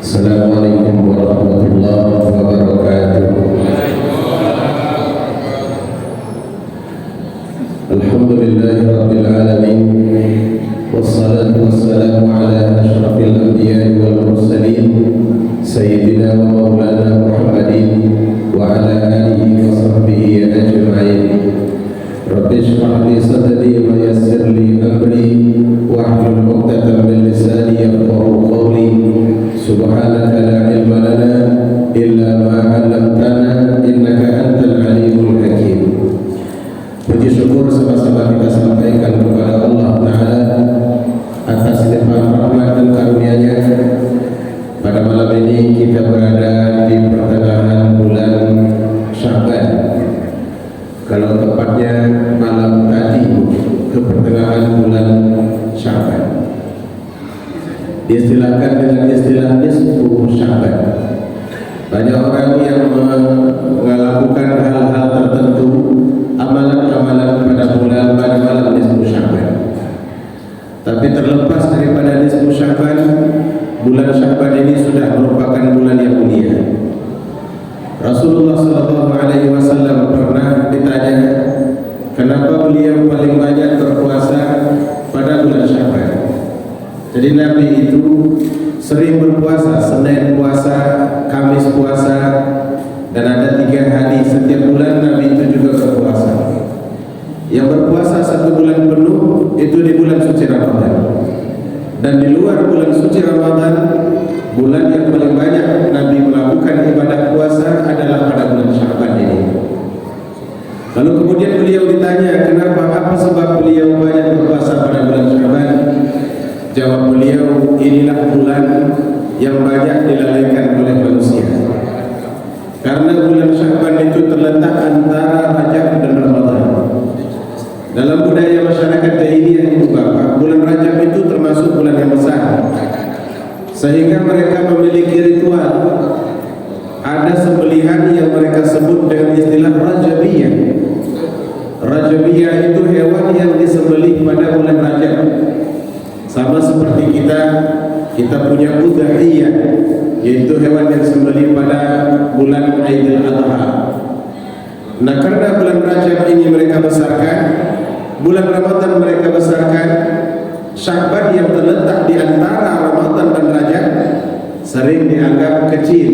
Assalamualaikum warahmatullahi wabarakatuh. Alhamdulillahi rabbil alamin. Wassalatu wassalamu ala ashrafil anbiya'i wal mursalin sayyidina wa maulana Muhammadin wa ala alihi wa sahbihi ajma'in. Rabbi shrah li sadri wa yassir li amri wahlul 'uqdatam min lisani yafqahu qawli. Subhanaka la ilma lana illa ma 'allamtana innaka antal alimul hakim. Puji syukur sama-sama kita sampaikan kepada Allah Ta'ala atas limpahan rahmat dan karunia-Nya. Pada malam ini kita berada di pertengahan bulan Sya'ban. Kalau tepatnya malam tadi ke pertengahan bulan Sya'ban. Diistilahkan dengan istilah nisfu Sya'ban. Banyak orang yang melakukan hal-hal tertentu, amalan-amalan pada malam nisfu Sya'ban. Tapi terlepas daripada nisfu Sya'ban, bulan Sya'ban ini sudah merupakan bulan yang mulia. Rasulullah SAW pernah ditanya kenapa beliau paling banyak berpuasa pada bulan Sya'ban. Jadi Nabi itu sering berpuasa, Senin puasa, Kamis puasa, dan ada 3 hari setiap bulan Nabi itu juga berpuasa. Yang berpuasa 1 bulan penuh itu di bulan suci Ramadan. Dan di luar bulan suci Ramadan, bulan yang paling banyak Nabi melakukan ibadah puasa adalah pada bulan Sya'ban ini. Lalu kemudian beliau ditanya kenapa, apa sebab beliau banyak berpuasa pada bulan Sya'ban? Jawab beliau, inilah bulan yang banyak dilalaikan oleh manusia. Karena bulan Sya'ban itu terletak antara Rajab dan Ramadan. Dalam budaya masyarakat jahiliyah itu Bapak, bulan Rajab itu termasuk bulan yang besar. Sehingga mereka memiliki ritual. Ada sembelihan yang mereka sebut dengan istilah Rajabiyah. Rajabiyah itu hewan yang disembelih pada bulan Rajab. Sama seperti kita punya udhiyah, yaitu hewan yang disembelih pada bulan Aidil Adha. Nah, karena bulan Rajab ini mereka besarkan, bulan Ramadan mereka besarkan, Sya'ban yang terletak di antara Ramadan dan Rajab sering dianggap kecil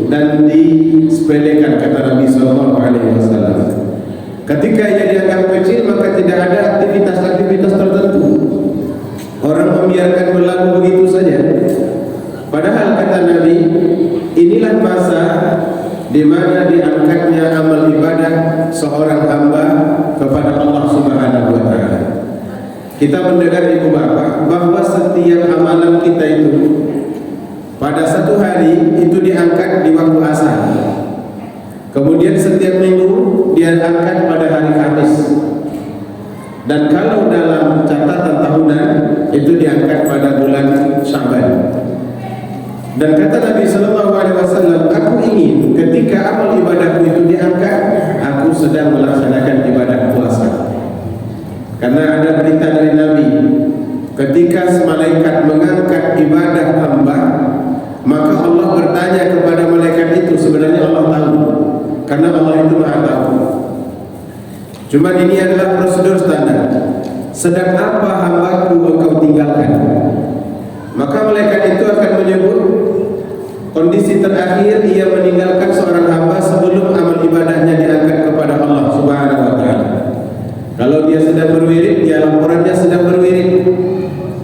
dan disepelekan, kata Nabi SAW. Ketika ia dianggap kecil, maka tidak ada aktivitas-aktivitas tertentu. Orang membiarkan berlalu begitu saja. Padahal kata Nabi, inilah masa di mana diangkatnya amal ibadah seorang hamba kepada Allah Subhanahu wa taala. Kita mendengar Ibu Bapak bahwa setiap amalan kita itu pada satu hari itu diangkat di waktu asar. Kemudian setiap minggu dia angkat pada hari Kamis. Dan kalau dalam catatan tahunan itu diangkat pada bulan Sya'ban. Dan kata Nabi SAW, aku ingin ketika amal ibadahku itu diangkat, aku sedang melaksanakan ibadah puasa. Karena ada berita dari Nabi, ketika malaikat mengangkat ibadah hamba, maka Allah bertanya kepada malaikat itu, sebenarnya Allah tahu, karena Allah itu Maha tahu. Cuma ini adalah prosedur standar. Sedang apa hambaku engkau tinggalkan? Maka malaikat itu akan menyebut kondisi terakhir ia meninggalkan seorang hamba sebelum amal ibadahnya diangkat kepada Allah Subhanahu wa taala. Kalau dia sedang berwirid, dia laporannya sedang berwirid.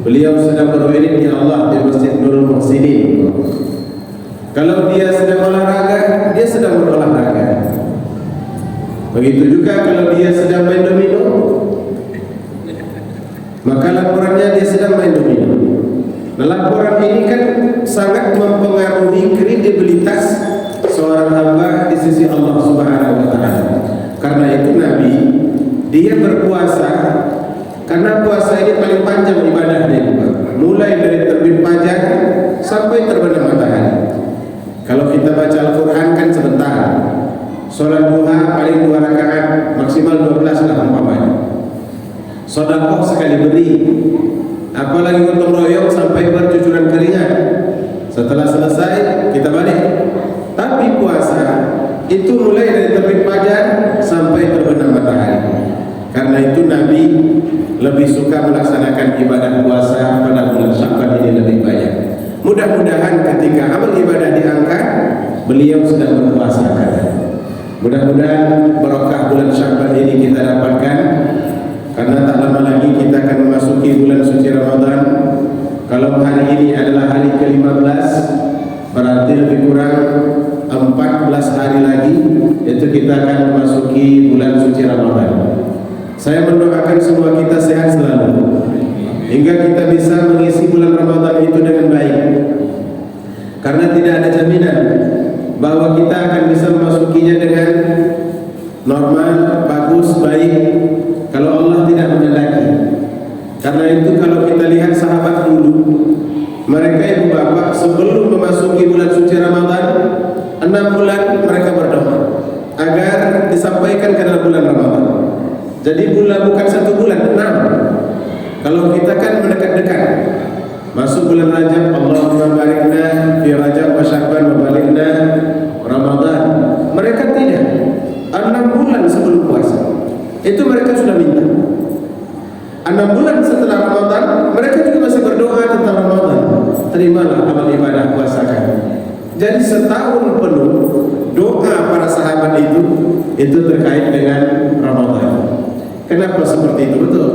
Beliau sedang berwirid ya Allah di Masjid Nurul Muhsinin. Kalau dia sedang olahraga, dia sedang berolahraga. Begitu juga kalau dia sedang main domino, maka laporannya dia sedang main domino. Nah, laporan ini kan sangat mempengaruhi kredibilitas seorang hamba di sisi Allah Subhanahu wa taala. Karena itu Nabi dia berpuasa, karena puasa ini paling panjang ibadahnya, mulai dari terbit fajar sampai terbenam matahari. Kalau kita baca Al-Quran kan sebentar. Sholat duha paling 2 rakaat, maksimal 12 lah umpamanya. Sedekah sekali beri, apalagi gotong royong sampai bercucuran keringat. Setelah selesai kita balik. Tapi puasa itu mulai dari terbit fajar sampai terbenam matahari. Karena itu Nabi lebih suka melaksanakan ibadah puasa pada bulan Sya'ban ini lebih banyak. Mudah-mudahan ketika amal ibadah diangkat, beliau sedang berpuasa. Mudah-mudahan barokah bulan Sya'ban ini kita dapatkan, karena tak lama lagi kita akan memasuki bulan suci Ramadan. Kalau hari ini adalah hari ke-15, berarti lebih kurang 14 hari lagi itu kita akan memasuki bulan suci Ramadan. Saya mendoakan semua kita sehat selalu hingga kita bisa mengisi bulan Ramadan itu dengan baik. Karena tidak ada jaminan bahwa kita akan bisa memasukinya dengan normal, bagus, baik kalau Allah tidak menghendaki. Karena itu kalau kita lihat sahabat dulu, mereka ibu bapak sebelum memasuki bulan suci Ramadan 6 bulan mereka berdoa agar disampaikan ke dalam bulan Ramadan. Jadi bulan bukan 1 bulan, 6. Kalau kita kan mendekat-dekat, masuk bulan Rajab, Allahumma barikna fi Rajab wa Sya'ban wa balikna Ramadan. Mereka tidak, 6 bulan sebelum puasa itu mereka sudah minta. 6 bulan setelah Ramadan mereka juga masih berdoa tentang Ramadan. Terimalah amal ibadah puasa kami. Jadi setahun penuh doa para sahabat itu terkait dengan Ramadan. Kenapa seperti itu? Betul,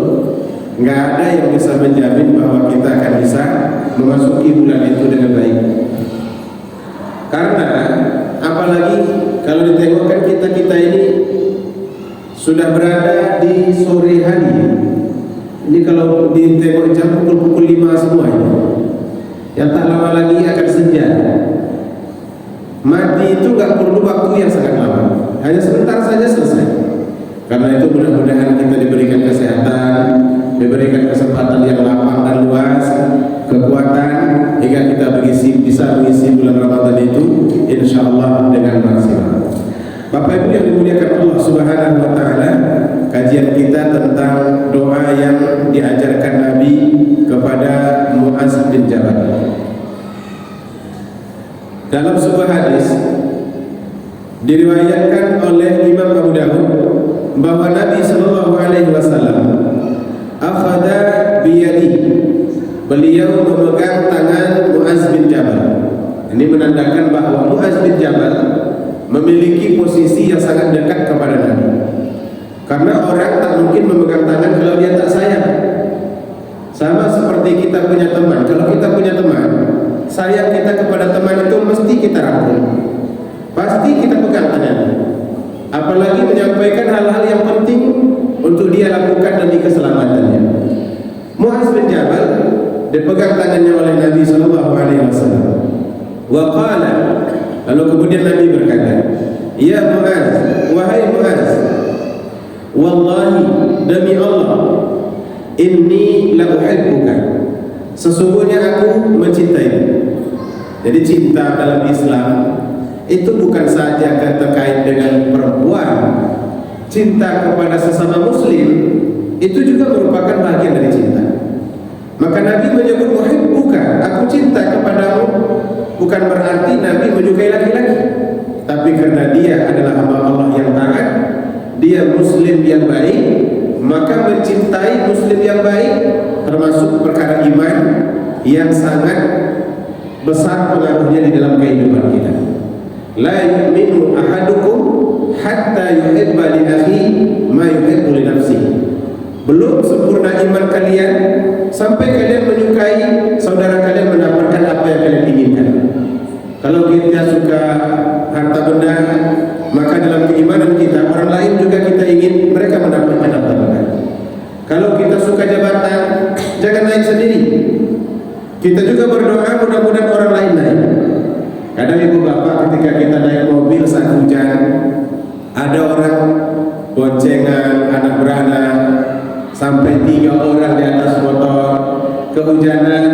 nggak ada yang bisa menjamin bahwa kita akan bisa memasuki bulan itu dengan baik. Karena apalagi kalau ditengokkan kita ini sudah berada di sore hari. Ini kalau ditengok jam pukul 5 semua ini. Yang tak lama lagi akan senja. Mati itu gak perlu waktu yang sangat lama, hanya sebentar saja selesai. Karena itu mudah-mudahan kita diberikan kesehatan, diberikan kesempatan yang lapang dan luas, kekuatan hingga kita bisa mengisi bulan Ramadan itu insyaallah dengan maksimal. Bapak Ibu yang dimuliakan Allah Subhanahu wa taala, kajian kita tentang doa yang diajarkan Nabi kepada Mu'az bin Jabal. Dalam sebuah hadis diriwayatkan oleh Imam Abu Dawud bahwa Nabi sallallahu alaihi wasallam akhadha biyadi, beliau memegang tangan Mu'az bin Jabal. Ini menandakan bahwa Mu'az bin Jabal memiliki posisi yang sangat dekat kepada Nabi. Karena orang tak mungkin memegang tangan kalau dia tak sayang. Sama seperti kita punya teman. Kalau kita punya teman, sayang kita kepada teman itu mesti kita rangkul, pasti kita pegang tangannya. Apalagi menyampaikan hal-hal yang penting untuk dia lakukan demi keselamatannya. Mu'az bin Jabal dipegang tangannya oleh Nabi sallallahu alaihi wasallam. Wa qala, lalu kemudian Nabi berkata, "Ya Mu'az, wahai Mu'az, wallahi demi Allah, inni la uhibbuka, sesungguhnya aku mencintaimu." Jadi cinta dalam Islam itu bukan saja terkait dengan perempuan. Cinta kepada sesama muslim itu juga merupakan bagian dari cinta. Maka Nabi menyebut uhibbuka, aku cinta kepadamu, bukan berarti Nabi menyukai laki-laki, tapi karena dia adalah hamba Allah yang taat, dia muslim yang baik, maka mencintai muslim yang baik termasuk perkara iman yang sangat besar pengaruhnya di dalam kehidupan kita. La yu'minu ahadukum hatta yuhibba li akhi ma yuhibbu li nafsihi. Belum sempurna iman kalian sampai kalian menyukai saudara kalian mendapatkan apa yang kalian inginkan. Kalau kita suka harta benda, maka dalam keimanan kita orang lain juga kita ingin mereka mendapatkan harta benda. Kalau kita suka jabatan, jangan naik sendiri. Kita juga berdoa mudah-mudahan orang lain naik. Kadang ibu bapak ketika kita naik mobil saat hujan, ada orang boncengan anak beranak sampai 3 orang di atas motor, kehujanan,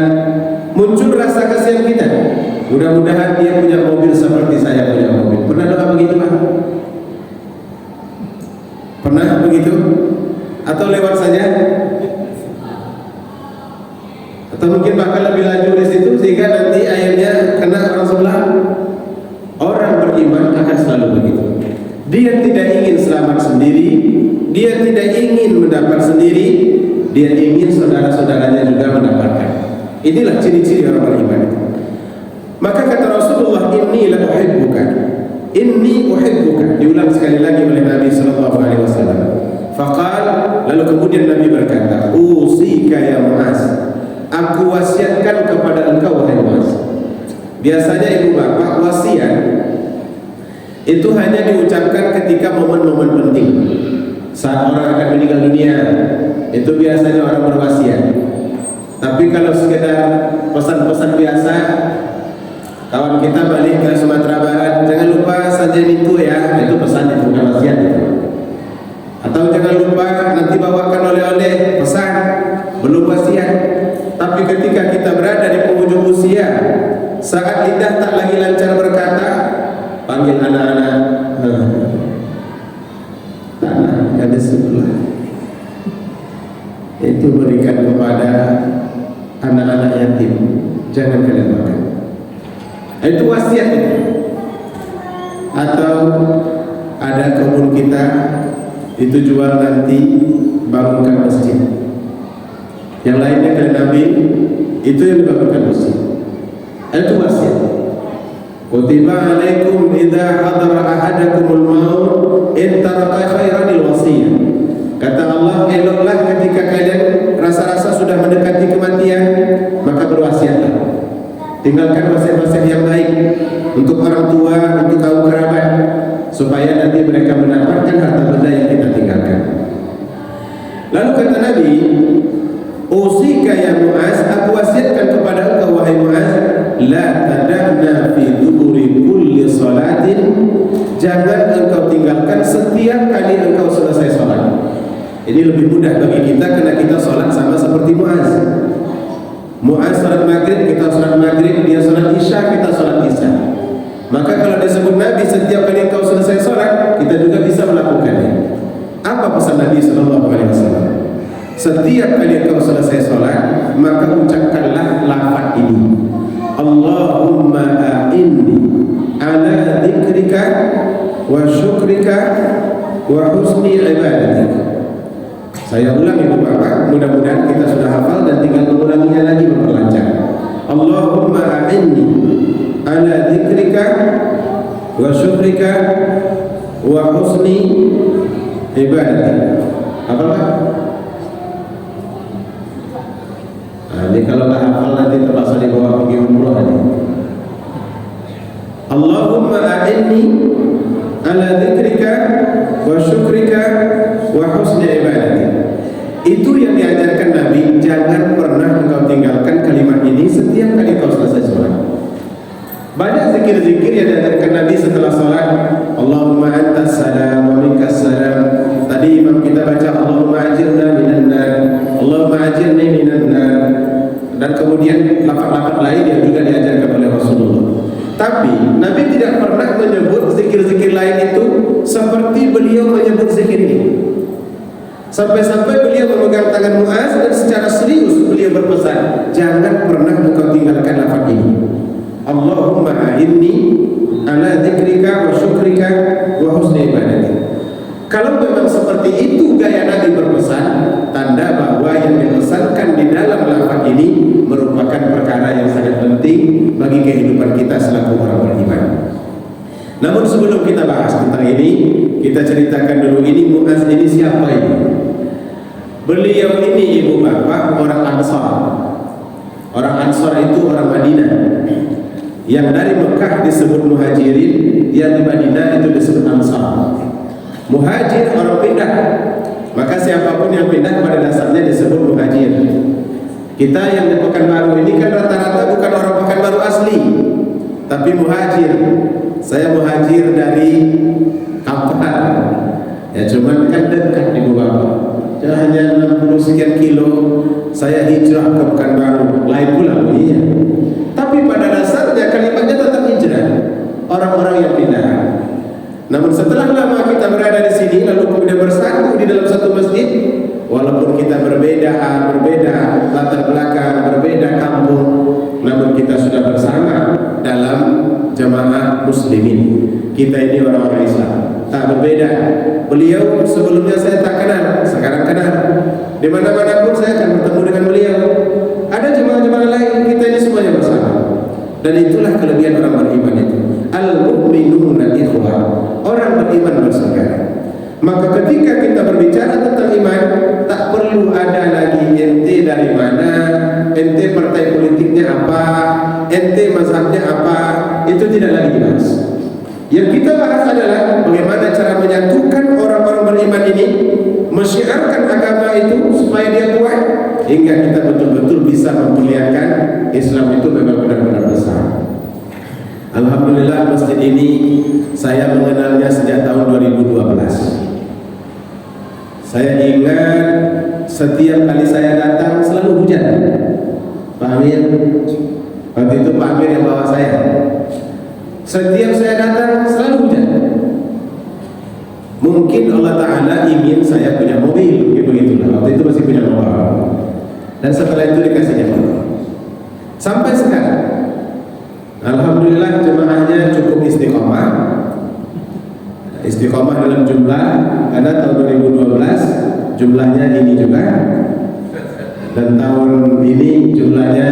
muncul rasa kasihan kita. Mudah-mudahan dia punya mobil seperti saya punya mobil. Pernah doa begitu Pak? Pernah begitu? Atau lewat saja? Atau mungkin bakal lebih laju di situ sehingga nanti airnya kena orang sebelah? mendapat sendiri, dia ingin saudara-saudaranya juga mendapatkan. Inilah ciri-ciri orang beriman. Maka kata Rasulullah, inni la uhibbuka, inni uhibbuka, diulang sekali lagi oleh Nabi sallallahu alaihi wasallam. Faqal, lalu kemudian Nabi berkata, usika ya Muaz, aku wasiatkan kepada engkau wahai Muaz. Biasanya ibu bapak wasiat itu hanya diucapkan ketika momen-momen penting. Saat orang akan meninggal dunia, itu biasanya orang berwasiat. Tapi kalau sekedar pesan-pesan biasa, kawan kita balik ke Sumatera Barat, jangan lupa sajian itu ya, itu pesan, itu bukan wasiat itu. Atau jangan lupa nanti bawakan oleh-oleh, pesan, belum wasiat. Tapi ketika kita berada di penghujung usia, saat lidah tak lagi lancar berkata, panggil anak-anak, tanah ada sebelah, itu berikan kepada anak-anak yatim, jangan kalian makan. Itu wasiat itu. Atau ada kebun kita, itu jual nanti, bangunkan masjid. Yang lainnya kalian ambil, itu yang dibangunkan masjid. Itu wasiat. Kutiba alaikum idza hadara ahadakumul maut in taraka khairanil wasiyah. Kata Allah, eloklah ketika kalian rasa-rasa sudah mendekati kematian, maka berwasiatlah. Tinggalkan wasiat-wasiat yang baik untuk orang tua, untuk kaum kerabat, supaya nanti mereka mendapatkan harta benda yang kita tinggalkan. Lalu kata Nabi, usika ya Muaz, aku wasiatkan kepada engkau wahai Muaz, la tada'na fi duburi kulli salatin, jangan engkau tinggalkan setiap kali engkau selesai sholat. Ini lebih mudah bagi kita karena kita sholat sama seperti Muaz. Muaz sholat maghrib, kita sholat maghrib, dia sholat isya, kita sholat isya. Maka kalau disebut Nabi setiap kali engkau selesai sholat, kita juga bisa melakukannya. Apa pesan Nabi sallallahu alaihi wasallam? Setiap kali engkau selesai sholat, maka ucapkanlah lafaz ini, Allahumma a'inni ala dzikrika wa syukrika wa husni ibadatik. Saya ulang ibu bapak, mudah-mudahan kita sudah hafal dan tinggal mengulanginya lagi memperlancar. Allahumma a'inni ala dzikrika wa syukrika wa husni ibadatik. Apa Pak? Ini kalau tak hafal nanti terpaksa dibawa pergi umroh aja. Allahumma a'inni ala dzikrika wa syukrika wa husni ibadatik. Itu yang diajarkan Nabi, jangan pernah engkau tinggalkan kalimat ini setiap kali kau selesai sholat. Banyak zikir-zikir yang diajarkan Nabi setelah sholat. Allahumma antas salam wa minkas salam. Tadi imam kita baca Allahumma ajirna minan nar, Allahumma ajirni minan nar. Dan kemudian lafaz-lafaz lain yang juga diajarkan oleh Rasulullah. Tapi Nabi tidak pernah menyebut zikir-zikir lain itu seperti beliau menyebut zikir ini. Sampai-sampai beliau memegang tangan Muaz dan secara serius beliau berpesan, jangan pernah engkau tinggalkan lafaz ini. Allahumma a'inni ala dzikrika wa syukrika wa husni ibadatik. Kalau memang seperti itu gaya Nabi berpesan, tanda bahwa yang dipesankan di dalam lafaz ini merupakan perkara yang sangat penting bagi kehidupan kita selaku orang beriman. Namun sebelum kita bahas tentang ini, kita ceritakan dulu ini Muaz ini siapa ini? Beliau ini ibu bapak orang Ansar. Orang Ansar itu orang Madinah. Yang dari Mekah disebut Muhajirin, yang di Madinah itu disebut Ansar. Muhajir orang pindah. Maka siapapun yang pindah pada dasarnya disebut muhajir. Kita yang di Pekanbaru ini kan rata-rata bukan orang Pekanbaru asli, tapi muhajir. Saya muhajir dari Kampar. Ya cuman kan dekat di Bapak. Hanya 60 sekian kilo. Saya hijrah ke Pekanbaru. Lain pula iya. Tapi pada dasarnya kalimatnya tetap hijrah. Orang-orang yang pindah. Namun setelah lama kita berada di sini, lalu kemudian bersatu di dalam satu masjid, walaupun kita berbeda latar belakang, berbeda kampung, namun kita sudah bersama dalam jamaah muslimin. Kita ini orang-orang Islam. berbeda. Beliau sebelumnya saya tak kenal, sekarang kenal. Di mana-mana pun saya akan bertemu dengan beliau. Ada jemaah-jemaah lain, kita ini semuanya bersama. Dan itulah kelebihan orang beriman itu. Al-mu'minuna ikhwah. Orang beriman bersaudara. Maka ketika kita berbicara tentang iman, tak perlu ada lagi ente dari mana, ente partai politiknya apa, ente mazhabnya apa, itu tidak lagi jelas. Yang kita bahas adalah bagaimana cara menyatukan orang-orang beriman ini, mensyiarkan agama itu supaya dia kuat, hingga kita betul-betul bisa memperlihatkan Islam itu memang benar-benar besar. Alhamdulillah masjid ini saya mengenalnya sejak tahun 2012. Saya ingat setiap kali saya datang selalu hujan. Pak Amir, waktu itu Pak Amir yang bawa saya. Setiap saya datang selalu hujan. Mungkin Allah Ta'ala ingin saya punya mobil, begitulah. Waktu itu masih punya mobil. Dan setelah itu dikasihnya mobil. Sampai sekarang, alhamdulillah jemaahnya cukup istiqomah. Istiqomah dalam jumlah, karena tahun 2012 jumlahnya ini juga, dan tahun ini jumlahnya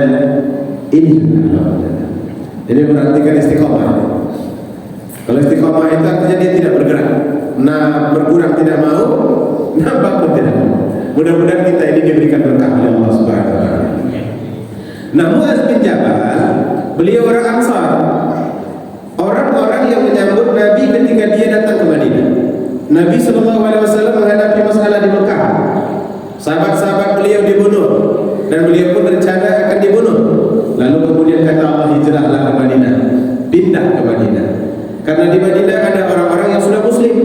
ini. Jadi berarti kan istiqomah. Kalau istiqomah itu artinya dia tidak bergerak. Nah, berkurang tidak mau, nampak pun tidak mau. Mudah-mudahan kita ini diberikan berkah oleh Allah Subhanahu wa taala. Nah, Muaz bin Jabal, beliau orang Ansar. Orang-orang yang menyambut Nabi ketika dia datang ke Madinah. Nabi SAW menghadapi masalah di Mekah. Sahabat-sahabat beliau dibunuh, dan beliau pun berencana akan dibunuh. Lalu kemudian kata Allah, hijrahlah ke Madinah, pindah ke Madinah. Karena di Madinah ada orang-orang yang sudah muslim.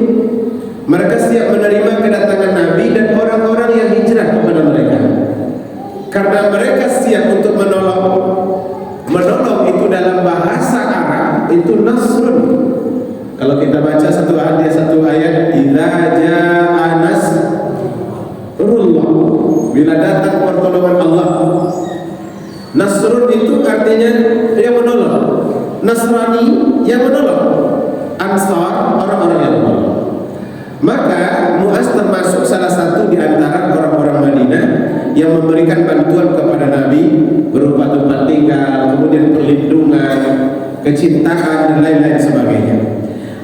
Mereka siap menerima kedatangan Nabi dan orang-orang yang hijrah kepada mereka. Karena mereka siap untuk menolong. Menolong itu dalam bahasa Arab itu nasrun. Kalau kita baca satu ayat, idza jaa nasrullah, bila datang pertolongan Allah. Nasrun itu artinya yang menolong. Nasrani yang menolong. Ansar orang-orang yang menolong. Maka Muaz termasuk salah satu di antara orang-orang Madinah yang memberikan bantuan kepada Nabi berupa tempat tinggal, kemudian perlindungan, kecintaan dan lain-lain sebagainya.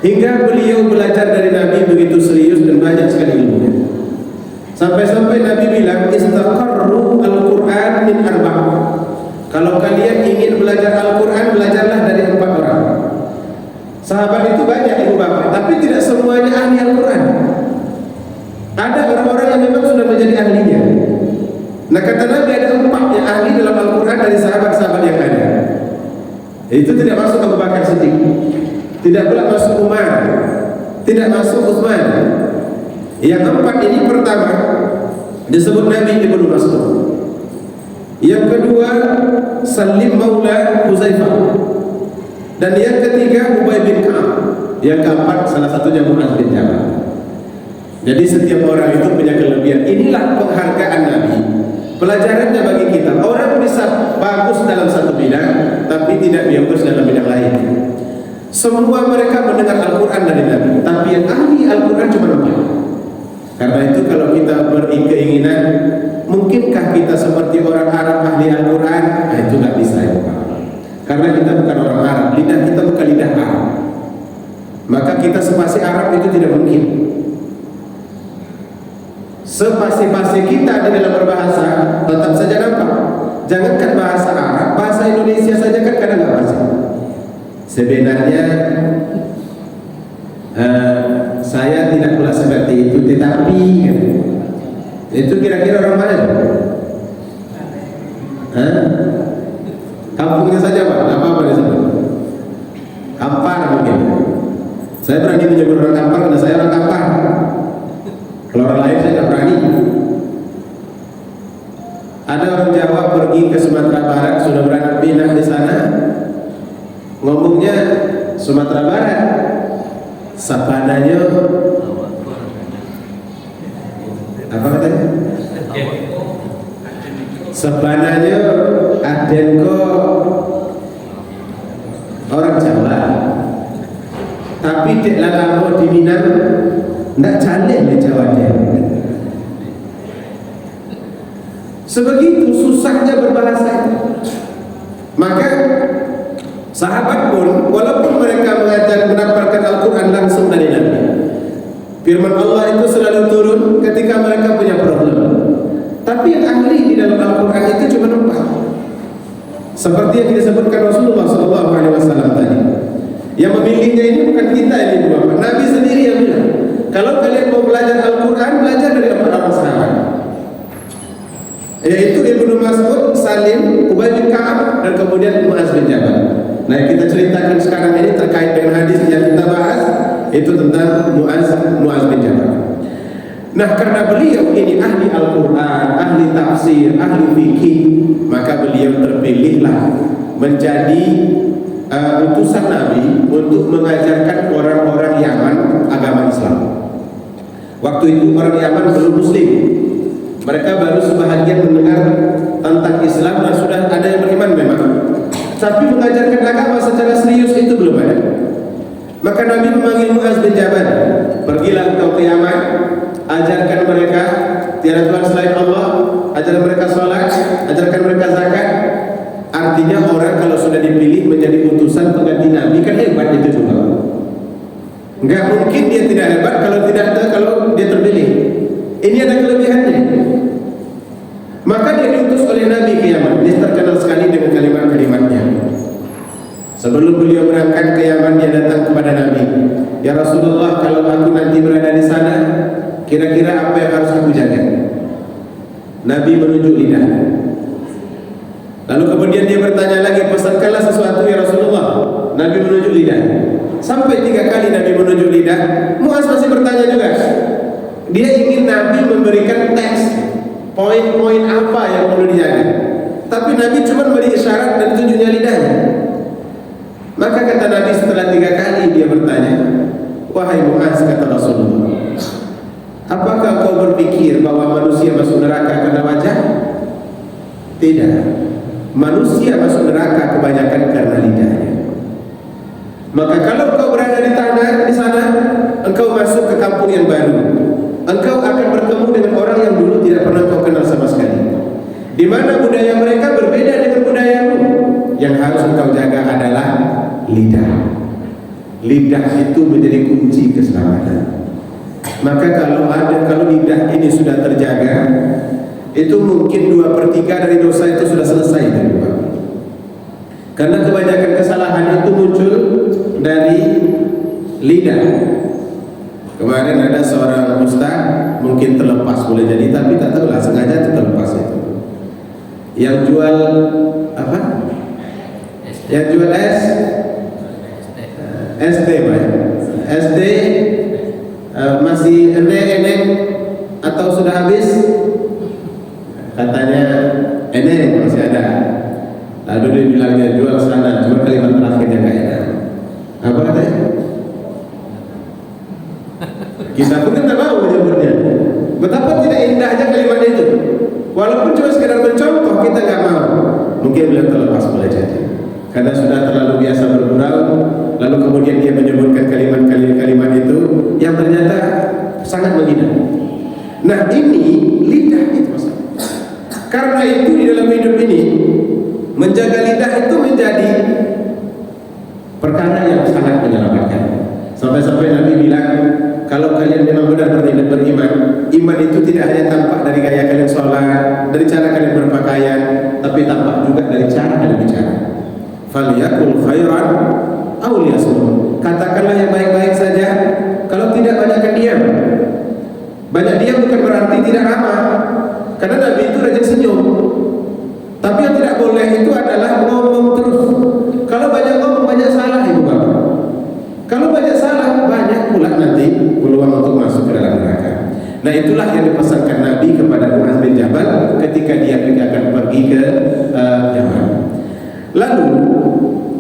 Hingga beliau belajar dari Nabi begitu serius dan banyak sekali ilmunya. Sampai-sampai Nabi bilang, istaqarru al-Quran min arba'. Kalau kalian ingin belajar Al-Quran, belajarlah dari 4 orang. Sahabat itu banyak ibu bapak, tapi tidak semuanya ahli Al-Quran. Ada orang-orang yang memang sudah menjadi ahlinya. Nah, kata Nabi ada 4 yang ahli dalam Al-Quran dari sahabat-sahabat yang ada. Itu tidak masuk Abu Bakar Siddiq, tidak pula masuk Umar, tidak masuk Utsman. Yang 4 ini pertama disebut Nabi Ibnu Mas'ud. Yang kedua Salim Maula Huzaifah. Dan yang ketiga Ubay bin Ka'ab. Yang keempat salah satunya Muaz bin Jabal. Jadi setiap orang itu punya kelebihan. Inilah penghargaan Nabi. Pelajarannya bagi kita, orang bisa bagus dalam satu bidang tapi tidak bagus dalam bidang lain. Semua mereka mendengar Al-Quran dari Nabi, tapi yang ahli Al-Quran cuma 4. Karena itu kalau kita berkeinginan, mungkinkah kita seperti orang Arab ahli Al-Quran? Nah, itu nggak bisa ya, karena kita bukan orang Arab, lidah kita bukan lidah Arab. Maka kita sepasi Arab itu tidak mungkin. Sepasi-pasi kita di dalam berbahasa tetap saja nampak. Jangankan bahasa Arab, bahasa Indonesia saja kan kadang nggak pasti. Sebenarnya saya tidak pula seperti itu, tetapi itu kira-kira orang mana? Kampungnya saja Pak, apa disebut? Kampar mungkin. Saya berani menyebut orang Kampar karena saya orang Kampar. Kalau orang lain saya tidak berani. Ada orang Jawa pergi ke Sumatera Barat, sudah beranak pinak di sana, ngomongnya Sumatera Barat, sapananya apa katanya? Sapananya Adenko orang Jawa, Tapi tidak lama di Minang, tidak calon dia jawab dia. Sebegitu susahnya berbahasa. Maka sahabat pun walaupun mereka mengajar mendapatkan Al-Quran langsung dari Nabi, firman Allah itu selalu turun ketika mereka punya problem. Tapi yang ahli di dalam Al-Quran itu cuma 4. Seperti yang disebutkan Rasulullah SAW tadi. Yang memilihnya ini bukan kita ini Bapak. Nabi sendiri yang bilang, kalau kalian mau belajar Al-Quran, belajar dari 4 orang sahabat, yaitu Ibnu Mas'ud, Salim, Ubay bin Ka'ab, dan kemudian Mu'az bin Jabal. Nah, yang kita ceritakan sekarang ini terkait dengan hadis yang kita bahas, itu tentang Mu'az bin Jabal. Nah, karena beliau ini ahli Al-Quran, ahli tafsir, ahli fikih, maka beliau terpilihlah menjadi utusan Nabi untuk mengajarkan orang-orang Yaman agama Islam. Waktu itu orang Yaman belum Muslim. Mereka baru sebahagian mendengar tentang Islam dan sudah ada yang beriman memang. Tapi mengajarkan agama secara serius itu belum ada. Maka Nabi memanggil Mu'az bin Jabal, pergilah engkau ke Yaman, ajarkan mereka tiada Tuhan selain Allah, ajarkan mereka sholat, ajarkan mereka zakat. Artinya orang kalau sudah dipilih menjadi utusan pengganti Nabi kan hebat itu juga. Enggak mungkin dia tidak hebat kalau dia terpilih. Ini ada kelebihannya. Maka dia diutus oleh Nabi ke Yaman. Dia terkenal sekali dengan kalimat-kalimatnya. Sebelum beliau berangkat ke Yaman, dia datang kepada Nabi. Ya Rasulullah, kalau aku nanti berada di sana, kira-kira apa yang harus aku jaga? Nabi menunjuk lidah. Lalu kemudian dia bertanya lagi, pesankanlah sesuatu ya Rasulullah. Nabi menunjuk lidah. Sampai 3 kali Nabi menunjuk lidah. Mu'az masih bertanya juga. Dia ingin Nabi memberikan teks, poin-poin apa yang perlu dijaga. Tapi Nabi cuma beri isyarat dan tunjuknya lidahnya. Maka kata Nabi setelah 3 kali dia bertanya, wahai Mu'az, kata Rasulullah, apakah kau berpikir bahwa manusia masuk neraka karena wajah? Tidak. Manusia masuk neraka kebanyakan karena lidahnya. Maka kalau kau berada di sana, engkau masuk ke kampung yang baru. Engkau akan bertemu dengan orang yang dulu tidak pernah kau kenal sama sekali, di mana budaya mereka berbeda dengan budayamu. Yang harus engkau jaga adalah lidah. Lidah itu menjadi kunci keselamatan. Maka kalau lidah ini sudah terjaga, itu mungkin 2/3 dari dosa itu sudah selesai dari Bapak. Karena kebanyakan kesalahan itu muncul dari lidah. Kemarin ada seorang ustaz, mungkin terlepas boleh jadi, tapi tak tahulah sengaja terlepas itu. Yang jual apa? Yang jual SD, Pak. SD masih enek atau sudah habis? Katanya enek masih ada. Lalu dia bilangnya jual sana, cuma kalimat terakhirnya nggak enak. Apa katanya? Kita pun tidak mau menyebutnya. Betapa tidak indahnya kalimat itu. Walaupun cuma sekedar mencontoh, kita nggak mau. Mungkin beliau terlepas boleh jadi, karena sudah terlalu biasa bergurau. Lalu kemudian dia menyebutkan kalimat itu yang ternyata sangat menghina. Nah, ini lidah itu masalah. Karena itu di dalam hidup ini menjaga lidah itu menjadi perkara yang sangat menyelamatkan. Sampai-sampai Nabi bilang, kalau kalian memang benar beriman, iman itu tidak hanya tampak dari gaya kalian sholat, dari cara kalian berpakaian, tapi tampak juga dari cara kalian bicara. Falyakul khairan aw liyasmut. Katakanlah yang baik-baik saja. Kalau tidak, banyakkan diam. Banyak diam bukan berarti tidak ramah, karena Nabi itu rajin senyum. Tapi yang tidak boleh itu adalah ngomong terus. Kalau banyak ngomong, banyak salah, ibu bapak. Kalau banyak salah, banyak pula nanti peluang untuk masuk ke dalam neraka. Nah, itulah yang dipesankan Nabi kepada Mu'az bin Jabal ketika dia akan pergi ke Yaman. Lalu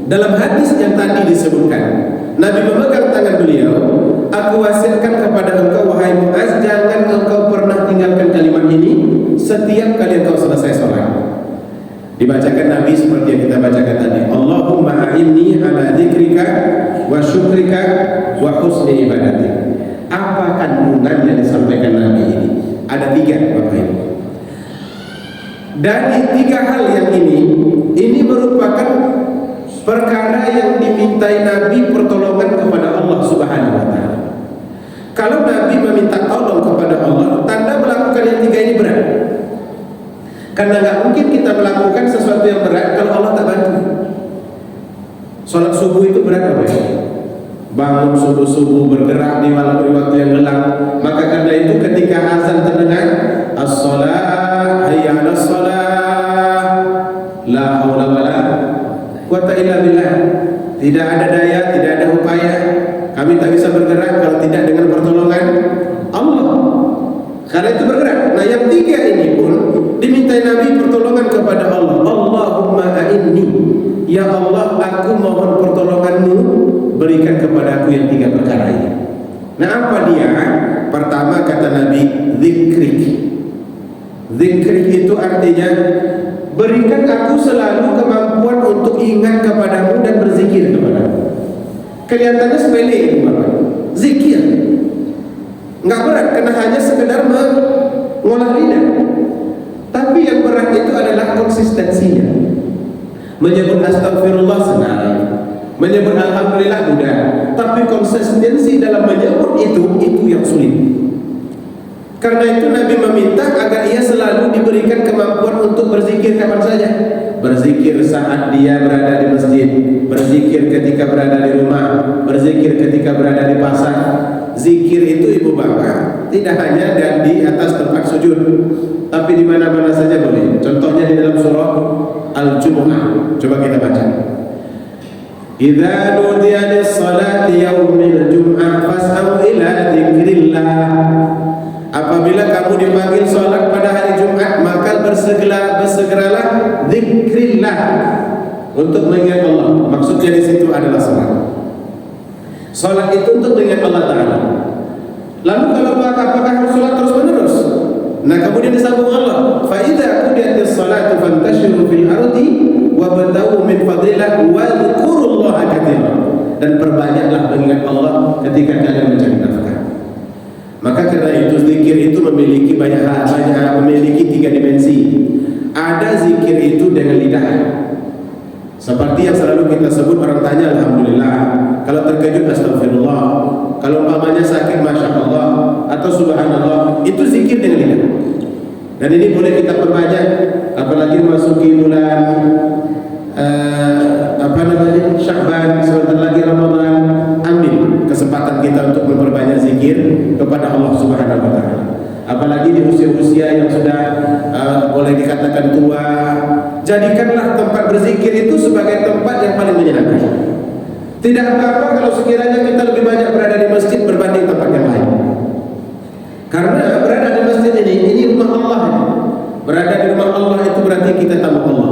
dalam hadis yang tadi disebutkan, Nabi memegang tangan beliau, aku wasiatkan kepada engkau wahai Mu'az, jangan engkau pernah tinggalkan kalimat ini setiap kali engkau selesai sholat. Dibacakan Nabi seperti yang kita bacakan tadi, Allahumma a'inni ala dzikrika wa syukrika wa husni ibadatik. Apa kandungan yang disampaikan Nabi ini? Ada 3, Bapak Ibu. Dari 3 hal yang ini merupakan perkara yang dimintai Nabi pertolongan kepada Allah Subhanahu wa taala. Kalau Nabi meminta tolong kepada Allah, tanda melakukan yang 3 ini berat. Karena nggak mungkin kita melakukan sesuatu yang berat kalau Allah tak bantu. Sholat subuh itu berat apa ya? Bangun subuh-subuh bergerak di malam waktu yang gelap. Maka karena itu ketika azan terdengar, as-shalah hayya 'alas shalah, la haula wala quwwata illa billah. Tidak ada daya, tidak ada upaya. Kami tak bisa bergerak kalau tidak dengan pertolongan Allah. Karena itu bergerak. Nah, yang 3 ini pun dimintai Nabi pertolongan kepada Allah. Allahumma a'inni, ya Allah, aku mohon pertolonganmu, berikan kepada aku yang 3 perkara ini. Nah, apa dia? Pertama kata Nabi, zikrik. Zikrik itu artinya berikan aku selalu kemampuan untuk ingat kepadamu dan berzikir kepadamu. Kelihatannya sepele ini, Bapak. Zikir nggak berat karena hanya sekedar mengolah lidah. Tapi yang berat itu adalah konsistensinya. Menyebut astagfirullah senang, menyebut alhamdulillah mudah, tapi konsistensi dalam menyebut itu yang sulit. Karena itu Nabi meminta agar ia selalu diberikan kemampuan untuk berzikir kapan saja. Berzikir saat dia berada di masjid, berzikir ketika berada di rumah, berzikir ketika berada di pasar. Zikir itu ibu bapak tidak hanya di atas tempat sujud, tapi di mana-mana saja boleh. Contohnya di dalam surah Al-Jumu'ah. Coba kita baca. Idza nudiya lis-salati yaumil jum'ah fas'au ila dzikrillah. Apabila kamu dipanggil salat pada hari Jumat, maka bersegeralah dzikrillah, untuk mengingat Allah. Maksudnya di situ adalah salat. Salat itu untuk mengingat Allah Ta'ala. Lalu kalau apakah harus salat terus menerus? Nah, kemudian disambung Allah, fa idza qudiyatis salatu fantashiru fil ardi wabtaghu min fadlillah wa dzkurullaha katsiran. Dan perbanyaklah mengingat Allah ketika kalian mencari nafkah. Maka karena itu zikir itu memiliki memiliki 3 dimensi. Ada zikir itu dengan lidah, seperti yang selalu kita sebut, orang tanya alhamdulillah, kalau terkejut astagfirullah, kalau umpamanya sakit masya Allah atau subhanallah, itu zikir dengan lidah. Dan ini boleh kita perbanyak, apalagi memasuki bulan Sya'ban, sebentar lagi Ramadan. Ambil kesempatan kita untuk memperbanyak zikir kepada Allah Subhanahu wa taala. Apalagi di usia-usia yang sudah boleh dikatakan tua, jadikanlah tempat berzikir itu sebagai tempat yang paling menyenangkan. Tidak apa-apa kalau sekiranya kita lebih banyak berada di masjid berbanding tempat yang lain. Karena berada di masjid ini rumah Allah. Berada di rumah Allah itu berarti kita tamu Allah.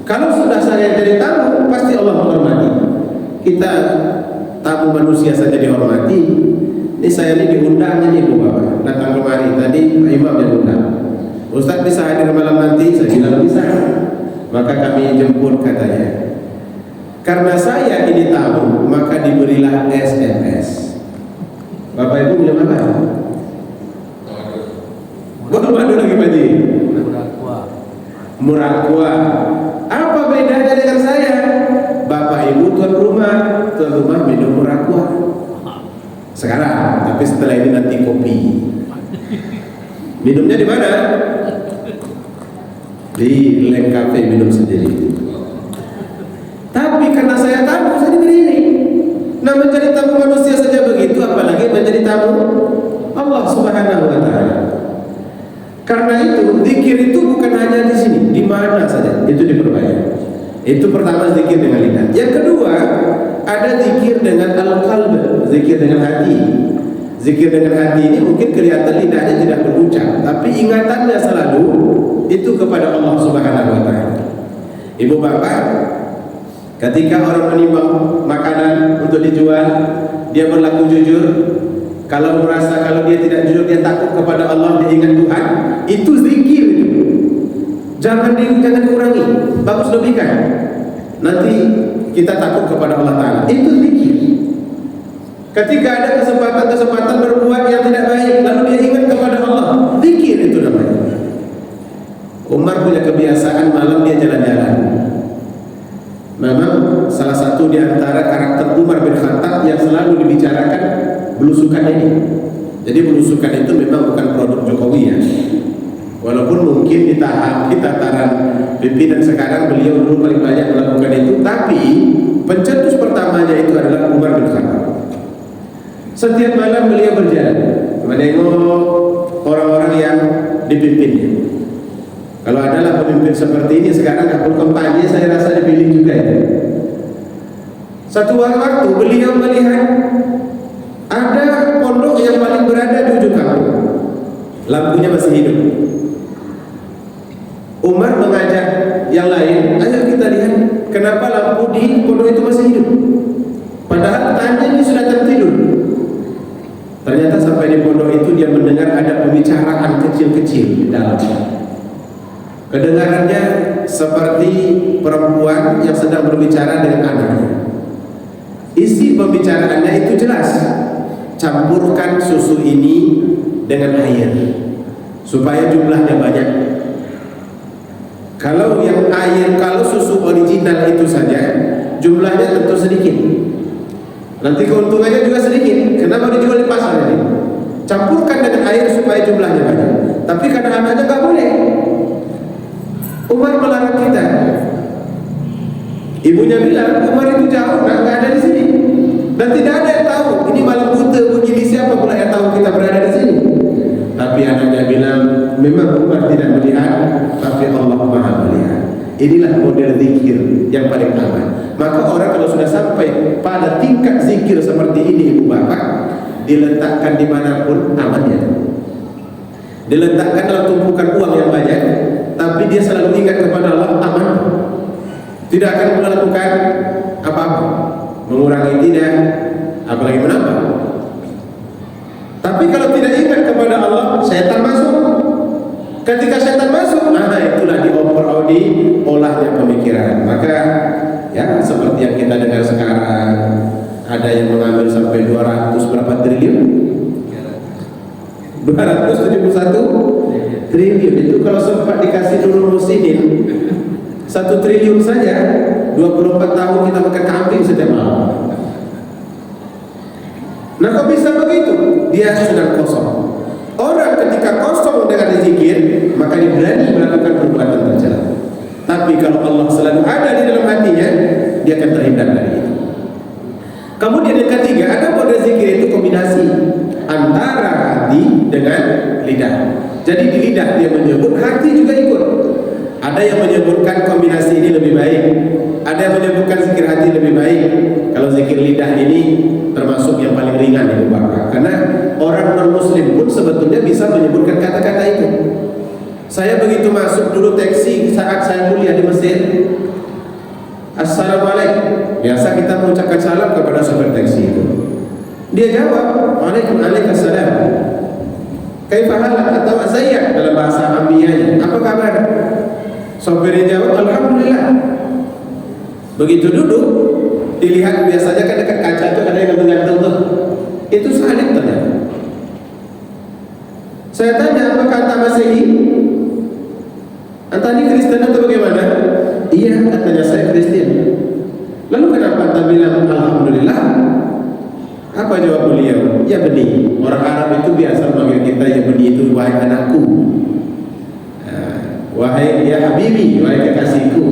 Kalau sudah saya jadi tamu, pasti Allah menghormati. Kita tamu manusia saja dihormati. Ini saya ini diundang ini Bu Bapak, datang kemari. Tadi Pak Imam yang undang. Ustaz bisa hadir malam nanti? Saya bilang bisa. Maka kami jemput katanya. Karena saya ini tamu, maka diberilah SMS. Bapak Ibu punya mana? Bukan madu lagi Pak Ji. Murah kuah. Apa bedanya dengan saya? Bapak Ibu tuan rumah minum murah kuah. Sekarang, tapi setelah ini nanti kopi. Minumnya di mana? Di Leng Cafe, minum sendiri. Tapi karena saya tamu, saya diberi ini. Nah, menjadi tamu manusia saja begitu, apalagi menjadi tamu Allah Subhanahu wa taala. Karena itu, zikir itu bukan hanya di sini, di mana saja itu diperbanyak. Itu pertama, zikir dengan lidah. Yang kedua, ada zikir dengan al-qalb, zikir dengan hati. Zikir dengan hati ini mungkin kelihatan lidahnya tidak berucap, tapi ingatannya selalu itu kepada Allah Subhanahu wa taala. Ibu bapak, ketika orang menimbang makanan untuk dijual, dia berlaku jujur. Kalau merasa kalau dia tidak jujur, dia takut kepada Allah, dia ingat Tuhan, itu zikir. Jangan kurangi, bagus lebihkan. Nanti kita takut kepada Allah Ta'ala. Itu zikir. Ketika ada kesempatan berbuat yang tidak baik, lalu dia ingat kepada Allah, zikir itu namanya. Umar punya kebiasaan malam dia jalan-jalan. Memang salah satu di antara karakter Umar bin Khattab yang selalu dibicarakan belusukan ini. Jadi belusukan itu memang bukan produk Jokowi ya. Walaupun mungkin di tataran pimpinan sekarang beliau dulu paling banyak melakukan itu, tapi pencetus pertamanya itu adalah Umar bin Khattab. Setiap malam beliau berjalan menengok orang-orang yang dipimpinnya. Kalau adalah pemimpin seperti ini sekarang kapal kampanye, saya rasa dipilih juga ya. Satu waktu beliau melihat ada pondok yang paling berada di ujung kampung, lampunya masih hidup. Umar mengajak yang lain, ayo kita lihat kenapa lampu di pondok itu masih hidup, padahal tanya ini sudah tertidur. Ternyata sampai di pondok itu dia mendengar ada pembicaraan kecil-kecil di dalam. Kedengarannya seperti perempuan yang sedang berbicara dengan anaknya. Isi pembicaraannya itu jelas, campurkan susu ini dengan air supaya jumlahnya banyak. Kalau yang air, kalau susu original itu saja jumlahnya tentu sedikit, nanti keuntungannya juga sedikit. Kenapa dijual di pasar ini? Campurkan dengan air supaya jumlahnya banyak. Tapi karena anaknya nggak boleh, Umar melarang kita. Ibunya bilang Umar itu jauh, nggak ada di sini, dan tidak ada yang tahu. Ini malam buta begini, siapa pula yang tahu kita berada di sini? Tapi anaknya bilang memang Umar tidak melihat, tapi Allah Maha melihat. Inilah model zikir yang paling aman. Maka orang kalau sudah sampai pada tingkat zikir seperti ini, ibu bapak, diletakkan dimanapun amannya. Diletakkan dalam tumpukan uang yang banyak, tapi dia selalu ingat kepada Allah, aman. Tidak akan melakukan apa-apa, mengurangi tidak, apalagi menambah. Tapi kalau tidak ingat kepada Allah, setan masuk. Ketika setan masuk, nah itulah diolahnya pemikiran. Maka ya seperti yang kita dengar sekarang, ada yang mengambil sampai 200 berapa triliun? 271 triliun. Itu kalau sempat dikasih dulu musinin 1 triliun saja, 24 tahun kita makan kambing setiap malam. Nah kok bisa begitu? Dia sedang kosong. Orang ketika kosong dengan zikir, maka dia berani melakukan perbuatan tercela. Tapi kalau Allah selalu ada di dalam hatinya, dia akan terhindar dari itu. Kemudian yang ketiga, ada model zikir itu kombinasi antara hati dengan lidah. Jadi di lidah dia menyebut, hati juga ikut. Ada yang menyebutkan kombinasi ini lebih baik, ada yang menyebutkan zikir hati lebih baik. Kalau zikir lidah ini termasuk yang paling ringan ibu bapak, karena orang non-muslim pun sebetulnya bisa menyebutkan kata-kata itu. Saya begitu masuk dulu taksi saat saya kuliah di Mesir, Assalamualaikum, biasa kita mengucapkan salam kepada sopir taksi itu. Dia jawab, Waalaikumsalam. Kaifa halak atau Zayyad dalam bahasa Amiyahnya, apa kabar? Sopirnya jawab, Alhamdulillah. Begitu duduk, dilihat biasanya kan dekat kaca itu ada yang gantung tuh. Itu salib ternyata. Saya tanya, apa kata Masehi? Anta ini Kristen atau bagaimana? Iya, katanya saya Kristen. Lalu kenapa anta bilang Alhamdulillah? Apa jawab beliau? Ya benih. Orang Arab itu biasa memanggil kita ya benih itu wahai anakku. Wahai ya habibi, wahai kekasihku.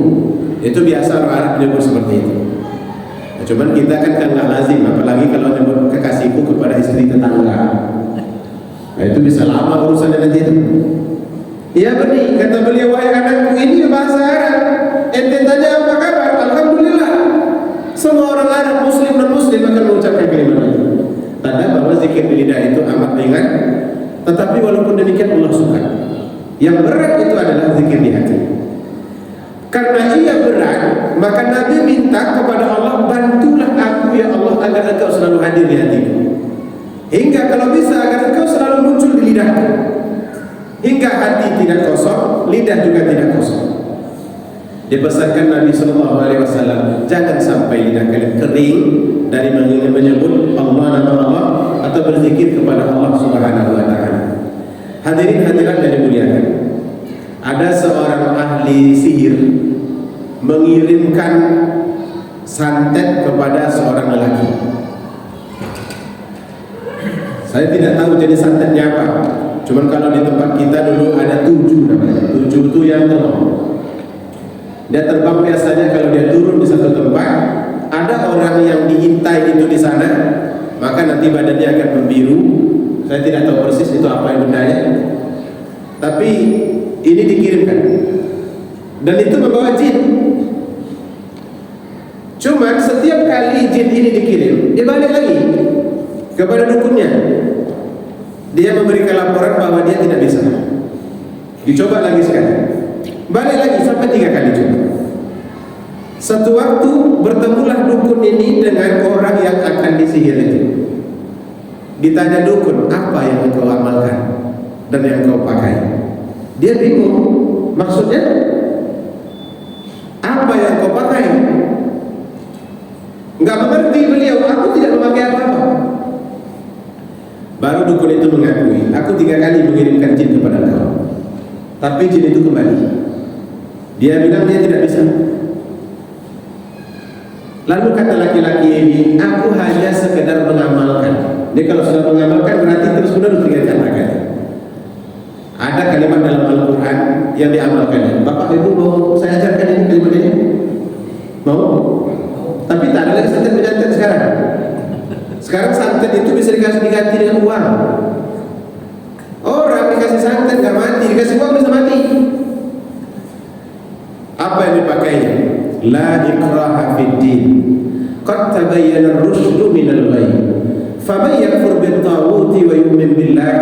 Itu biasa orang Arab menyebut seperti itu. Nah, cuman kita kan nggak lazim, apalagi kalau menyebut kekasihku kepada istri tetangga. Nah, itu bisa lama urusan nanti itu. Ya benih, kata beliau, wahai anakku, ini bahasa Arab. Ente tanya apa kabar? Alhamdulillah. Semua orang Arab, muslim dan muslim akan mengucapkan kalimat itu. Tanda bahwa zikir di lidah itu amat ringan. Tetapi walaupun demikian Allah suka. Yang berat itu adalah zikir di hati. Karena ia berat, maka Nabi minta kepada Allah, bantulah aku ya Allah agar engkau selalu hadir di hatiku. Hingga kalau bisa agar engkau selalu muncul di lidahku. Hingga hati tidak kosong, lidah juga tidak kosong. Dipesankan Nabi SAW, jangan sampai lidah kalian kering dari menyebut Allah, nama Allah, atau berzikir kepada Allah Subhanahu wa Ta'ala. Hadirin hadirat yang dimuliakan, ada seorang ahli sihir mengirimkan santet kepada seorang lelaki. Saya tidak tahu jenis santetnya apa. Cuman kalau di tempat kita dulu ada 7 namanya. 7 itu yang terbang. Dia terbang biasanya kalau dia turun di satu tempat, ada orang yang diintai itu di sana, maka nanti badannya akan membiru. Saya tidak tahu persis itu apa yang bendanya, tapi ini dikirimkan dan itu membawa jin. Cuman setiap kali jin ini dikirim, dia balik lagi kepada dukunnya. Dia memberikan laporan bahwa dia tidak bisa. Dicoba lagi sekali, balik lagi sampai 3 kali coba. Satu waktu bertemulah dukun ini dengan orang yang akan disihir itu. Ditanya dukun, apa yang engkau amalkan dan yang engkau pakai? Dia bingung, maksudnya apa yang engkau pakai? Enggak mengerti beliau, aku tidak memakai apa-apa. Baru dukun itu mengakui, aku 3 kali mengirimkan jin kepada engkau, tapi jin itu kembali. Dia bilang dia tidak bisa. Lalu kata laki-laki ini, aku hanya sekedar mengamalkan. Dia kalau sudah mengamalkan berarti terus menerus dikatakan. Ada kalimat dalam Al-Quran yang diamalkan. Bapak Ibu mau saya ajarkan ini kalimat ini? Mau? Tapi tak ada lagi santet menyantet sekarang. Sekarang santet itu bisa diganti dengan uang. Orang dikasih santet gak mati, dikasih uang bisa mati. Apa yang dipakainya? La ikraha fid din, qad tabayyana ar-rusydu minal ghayy, faman yakfur bit-taghuti wa yu'min billah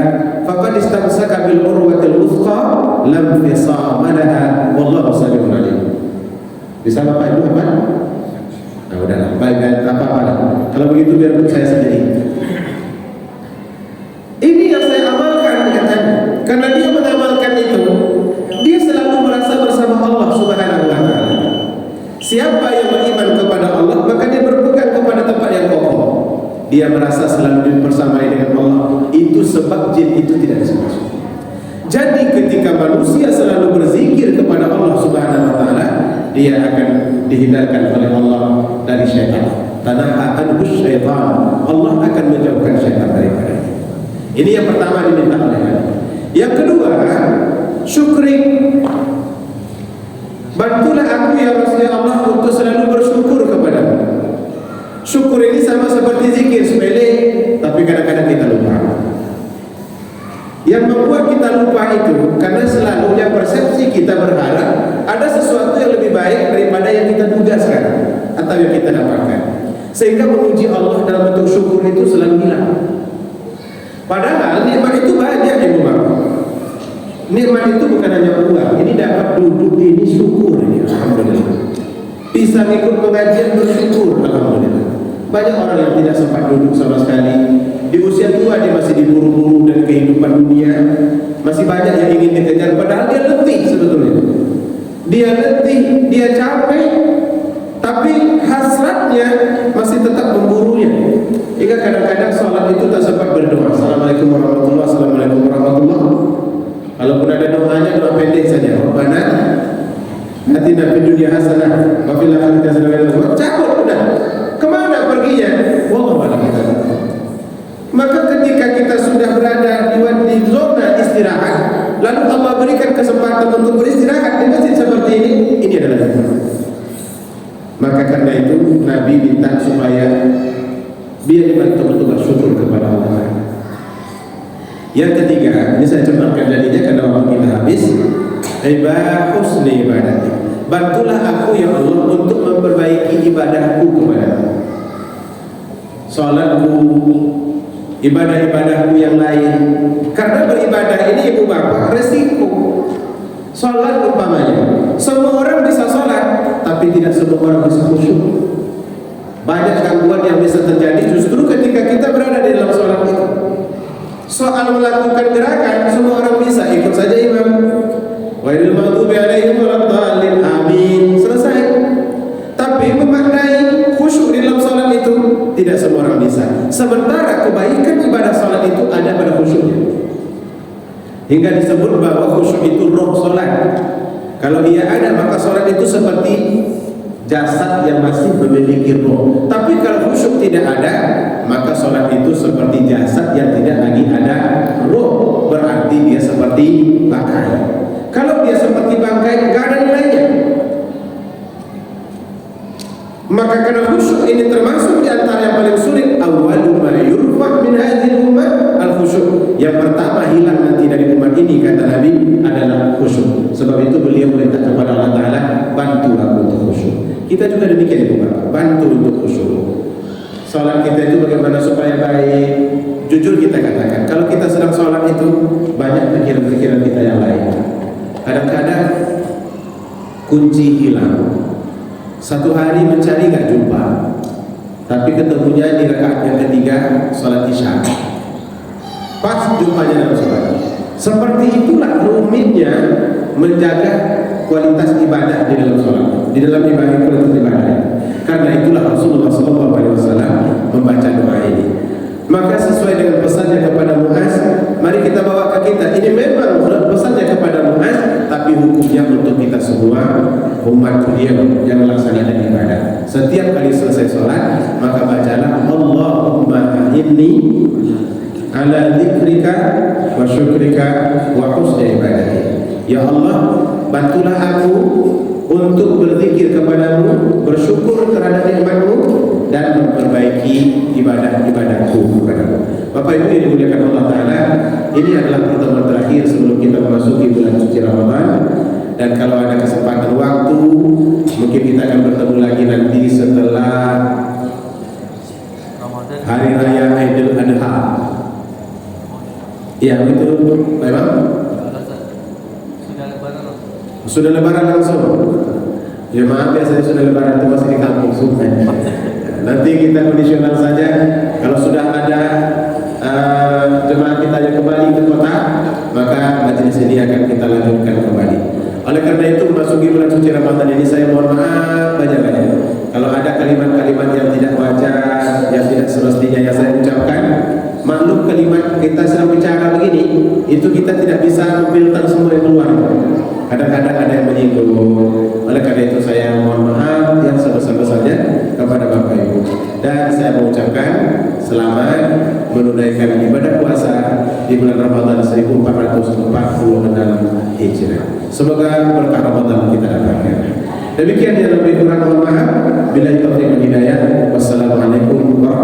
faqad istamsaka bil urwatil wuthqa lam fisama laha wallahu sami'un alim. Bisa Bapak Ibu apa? Nah, udahlah, baik apa-apa. Kalau begitu biar saya sendiri. Ini yang saya amalkan katanya. Karena dia mengamalkan itu, dia selalu merasa bersama Allah Subhanahu wa Ta'ala. Siapa yang beriman kepada Allah, maka dia berpegang kepada tempat yang kokoh. Dia merasa selalu dipersamai dengan Allah. Itu sebab jin itu tidak bisa masuk. Jadi ketika manusia selalu berzikir kepada Allah Subhanahu wa Ta'ala, dia akan dihindarkan oleh Allah dari syaitan. Tanaha anhu syaitan, Allah akan menjauhkan syaitan daripadanya. Ini yang pertama diminta oleh Allah. Yang kedua, syukri. Bantulah aku ya Rasulullah Allah untuk selalu bersyukur kepadamu. Syukur ini sama seperti zikir, sepele, tapi kadang-kadang kita lupa. Yang membuat kita lupa itu karena selalunya persepsi kita berharap ada sesuatu yang lebih baik daripada yang kita duga sekarang atau yang kita dapatkan, sehingga memuji Allah dalam bentuk syukur itu selalu hilang. Padahal nikmat itu banyak Ibu Bapak. Nikmat itu bukan hanya uang. Ini dapat duduk ini syukur ini, alhamdulillah. Bisa ikut pengajian bersyukur, alhamdulillah. Banyak orang yang tidak sempat duduk sama sekali. Di usia tua dia masih diburu-buru dan kehidupan dunia. Masih banyak yang ingin dikejar, padahal dia letih sebetulnya. Dia letih, dia capek, tapi hasratnya masih tetap memburunya. Hingga kadang-kadang sholat itu tak sempat berdoa. Assalamualaikum warahmatullahi wabarakatuh. Assalamualaikum warahmatullahi wabarakatuh. Kalaupun ada doanya, doa pendek saja. Rabbana atina fid dunya hasanah wa fil akhirati hasanah. Cabut udah. Kemana perginya? Wallahu a'lam. Maka ketika kita sudah berada di zona istirahat, lalu Allah berikan kesempatan untuk beristirahat di masjid seperti ini adalah nikmat. Maka karena itu Nabi minta supaya biar betul-betul bersyukur kepada Allah. Yang ketiga, ini saya cepatkan jadinya karena waktu kita habis. Husni ibadati, bantulah aku ya Allah untuk memperbaiki ibadahku kepadamu. Salatku, ibadah-ibadahku yang lain. Karena beribadah ini Ibu Bapak resiko. Salat umpamanya, semua orang bisa salat, tapi tidak semua orang bisa khusyuk. Banyak gangguan yang bisa terjadi justru ketika kita berada di dalam salat itu. Soal melakukan gerakan semua orang bisa, ikut saja imam. Wailul maghdubi alaihim waladdallin, amin. tidak semua orang bisa. Sementara kebaikan ibadah salat itu ada pada khusyuknya. Hingga disebut bahwa khusyuk itu roh salat. Kalau ia ada, maka salat itu seperti jasad yang masih memiliki roh. Tapi kalau khusyuk tidak ada, maka salat itu seperti jasad yang tidak lagi ada roh. Berarti dia seperti bangkai. Kalau dia seperti bangkai, tidak ada nilainya. Maka karena khusyuk ini termasuk di antara yang paling sulit, awwalu ma yurfa' min hadhihi ummah al-khusyuk. Yang pertama hilang nanti dari umat ini, kata Nabi, adalah khusyuk. Sebab itu beliau minta kepada Allah Ta'ala, bantu aku untuk khusyuk. Kita juga demikian, Ibu, bantu untuk khusyuk. Salat kita itu bagaimana supaya baik? Jujur kita katakan, kalau kita sedang salat itu banyak pikiran-pikiran kita yang lain. Kadang-kadang kunci hilang. Satu hari mencari gak jumpa, tapi ketemunya di rakaat yang ketiga salat isya. Pas jumpanya dalam salat. Seperti itulah rumitnya menjaga kualitas ibadah di dalam salat, di dalam ibadah kualitas ibadah. Karena itulah Rasulullah SAW membaca doa ini. Maka sesuai dengan pesannya kepada Muaz, mari kita bawa ke kita. Ini memang pesannya kepada Muaz, tapi hukumnya untuk kita semua umat beliau yang melaksanakan ibadah. Setiap kali selesai sholat, maka bacalah Allahumma inni ala dzikrika wa syukrika wa husni ibadati. Ya Allah, bantulah aku untuk berzikir kepadamu, bersyukur terhadap nikmat-Mu, dan memperbaiki ibadah-ibadahku kepadamu. Bapak Ibu yang dimuliakan Allah Ta'ala, ini adalah pertemuan terakhir sebelum kita memasuki bulan suci Ramadan. Dan kalau ada kesempatan waktu, mungkin kita akan bertemu lagi nanti setelah Hari Raya Idul Adha. Ya, itu memang sudah lebaran langsung. Ya maaf, biasanya sudah lebaran itu masih di kampung Sungai. Nanti kita kondisional saja. Kalau sudah ada jemaah kita yang kembali ke kota, maka majelis ini akan kita lanjutkan kembali. Oleh karena itu, memasuki bulan suci Ramadan ini, saya mohon maaf banyak-banyak kalau ada kalimat-kalimat yang tidak wajar, yang tidak semestinya yang saya ucapkan. Maklum, kalimat kita sedang bicara begini, itu kita tidak bisa memfilter semua yang keluar. Kadang-kadang ada yang menyinggung. Oleh karena itu saya mohon maaf yang sebesar-besarnya kepada Bapak Ibu. Dan saya mengucapkan selamat menunaikan ibadah puasa di bulan Ramadan 1446 Hijriah. Semoga berkah Ramadan kita dapatkan. Demikian yang lebih kurang mohon maaf. Billahi taufiq wal hidayah. Wassalamualaikum warahmatullahi wabarakatuh.